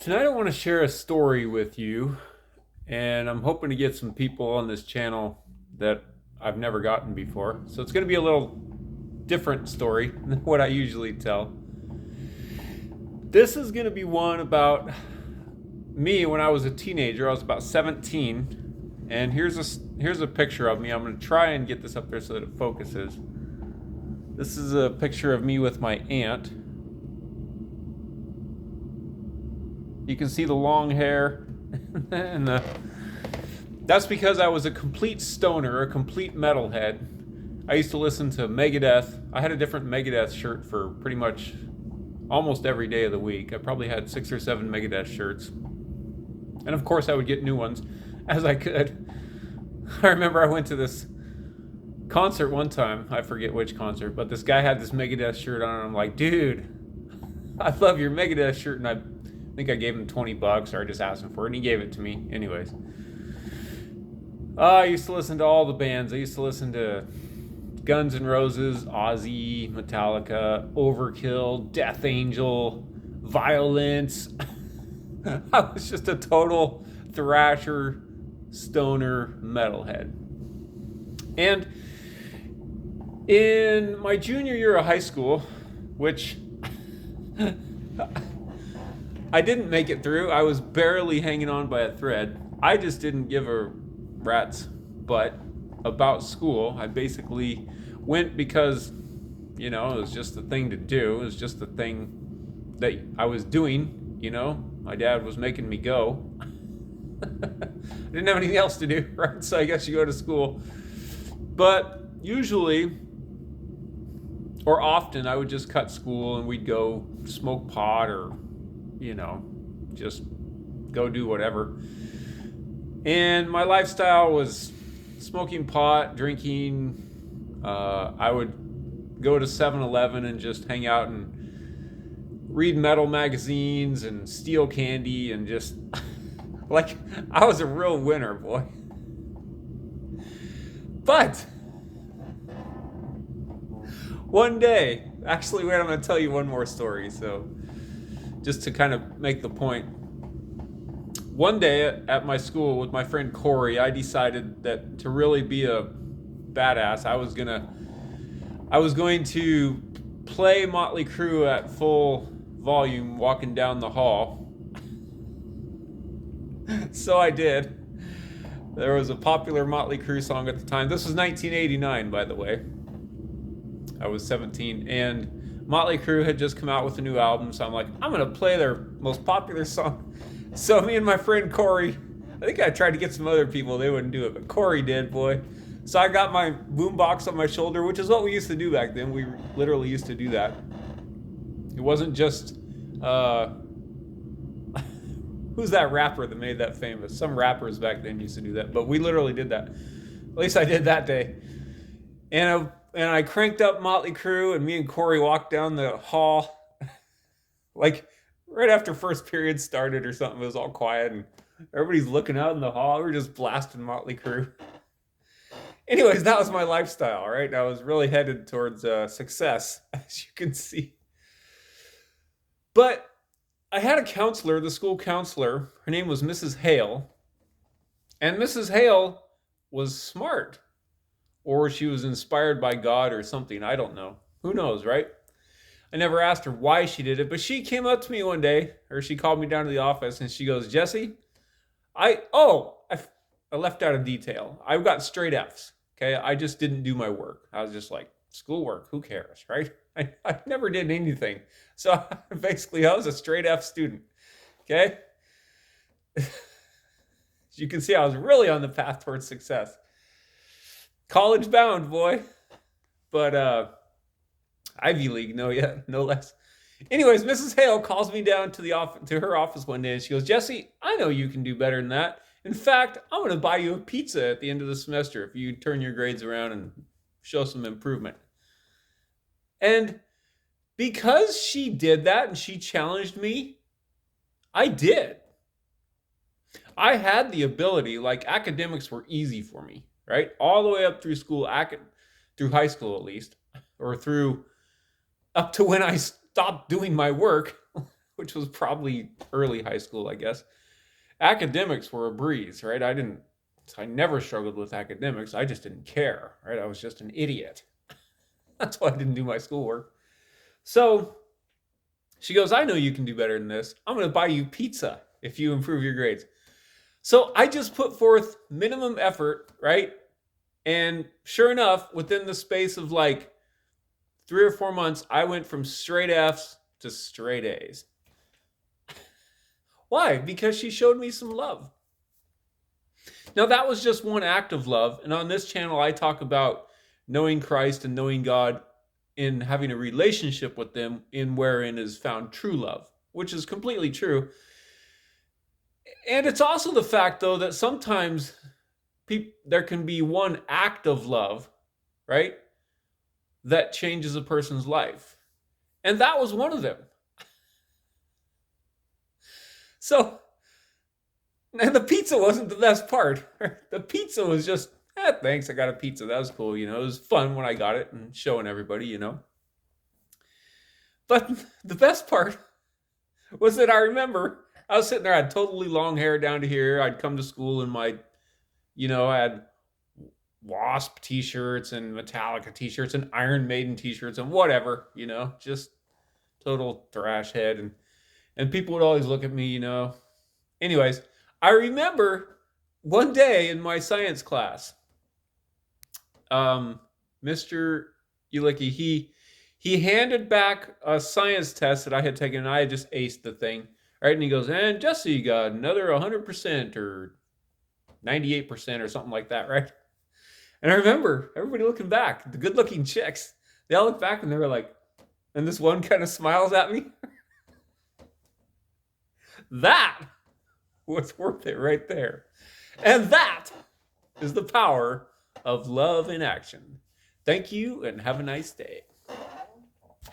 Tonight, I want to share a story with you, and I'm hoping to get some people on this channel that I've never gotten before. So it's going to be a little different story than what I usually tell. This is going to be one about me when I was a teenager. I was about 17, and here's a picture of me. I'm going to try and get this up there so that it focuses. This is a picture of me with my aunt. You can see the long hair and that's because I was a complete stoner, a complete metalhead. I used to listen to Megadeth. I had a different Megadeth shirt for pretty much almost every day of the week. I probably had 6 or 7 Megadeth shirts. And of course, I would get new ones as I could. I remember I went to this concert one time. I forget which concert, but this guy had this Megadeth shirt on, and I'm like, dude, I love your Megadeth shirt. And I think I gave him $20, or I just asked him for it, and he gave it to me. Anyways, I used to listen to all the bands. I used to listen to Guns N' Roses, Ozzy, Metallica, Overkill, Death Angel, Violence. I was just a total thrasher, stoner, metalhead. And in my junior year of high school, which I didn't make it through, I was barely hanging on by a thread. I just didn't give a rat's butt about school. I basically went because, it was just the thing to do. It was just the thing that I was doing. My dad was making me go. I didn't have anything else to do, right? So I guess you go to school. But usually, or often, I would just cut school and we'd go smoke pot or, just go do whatever. And my lifestyle was smoking pot, drinking. I would go to 7-Eleven and just hang out and read metal magazines and steal candy and just like I was a real winner, boy. But one day, actually, wait, I'm going to tell you one more story. So just to kind of make the point, one day at my school with my friend Corey, I decided that to really be a badass, I was going to play Motley Crue at full volume walking down the hall. So I did. There was a popular Motley Crue song at the time. This was 1989, by the way. I was 17, and Motley Crue had just come out with a new album, so I'm like, I'm going to play their most popular song. So me and my friend Corey, I think I tried to get some other people, they wouldn't do it, but Corey did, boy. So I got my boombox on my shoulder, which is what we used to do back then. We literally used to do that. It wasn't just, who's that rapper that made that famous? Some rappers back then used to do that, but we literally did that. At least I did that day. And I cranked up Motley Crue, and me and Corey walked down the hall, like right after first period started or something. It was all quiet, and everybody's looking out in the hall. We were just blasting Motley Crue. Anyways, that was my lifestyle, right? I was really headed towards success, as you can see. But I had a counselor, the school counselor. Her name was Mrs. Hale. And Mrs. Hale was smart. Or she was inspired by God or something. I don't know. Who knows, right? I never asked her why she did it, but she came up to me one day, or she called me down to the office, and she goes, Jesse, I left out a detail. I got straight Fs, okay? I just didn't do my work. I was just like, schoolwork, who cares, right? I never did anything. So basically, I was a straight F student, okay? As you can see, I was really on the path towards success. College bound, boy. But Ivy League, no less. Anyways, Mrs. Hale calls me down to her office one day, and she goes, Jesse, I know you can do better than that. In fact, I'm going to buy you a pizza at the end of the semester if you turn your grades around and show some improvement. And because she did that and she challenged me, I did. I had the ability, like academics were easy for me, right? All the way up through school, through high school at least, or through up to when I stopped doing my work, which was probably early high school, I guess. Academics were a breeze, right? I never struggled with academics. I just didn't care, right? I was just an idiot. That's why I didn't do my schoolwork. So she goes, I know you can do better than this. I'm going to buy you pizza if you improve your grades. So I just put forth minimum effort, right? And sure enough, within the space of like 3 or 4 months, I went from straight F's to straight A's. Why? Because she showed me some love. Now, that was just one act of love. And on this channel, I talk about knowing Christ and knowing God in having a relationship with them, in wherein is found true love, which is completely true. And it's also the fact, though, that sometimes there can be one act of love, right, that changes a person's life. And that was one of them. So, and the pizza wasn't the best part. The pizza was just, thanks, I got a pizza. That was cool. It was fun when I got it and showing everybody. But the best part was that I remember I was sitting there, I had totally long hair down to here. I'd come to school in my, I had Wasp t-shirts and Metallica t-shirts and Iron Maiden t-shirts and whatever, just total thrash head. And people would always look at me, Anyways, I remember one day in my science class, Mr. Ulicki, he handed back a science test that I had taken, and I had just aced the thing, right? And he goes, and Jesse got another 100% or 98% or something like that, right? And I remember everybody looking back, the good-looking chicks, they all look back and they were like, and this one kind of smiles at me. That was worth it right there. And that is the power of love in action. Thank you and have a nice day.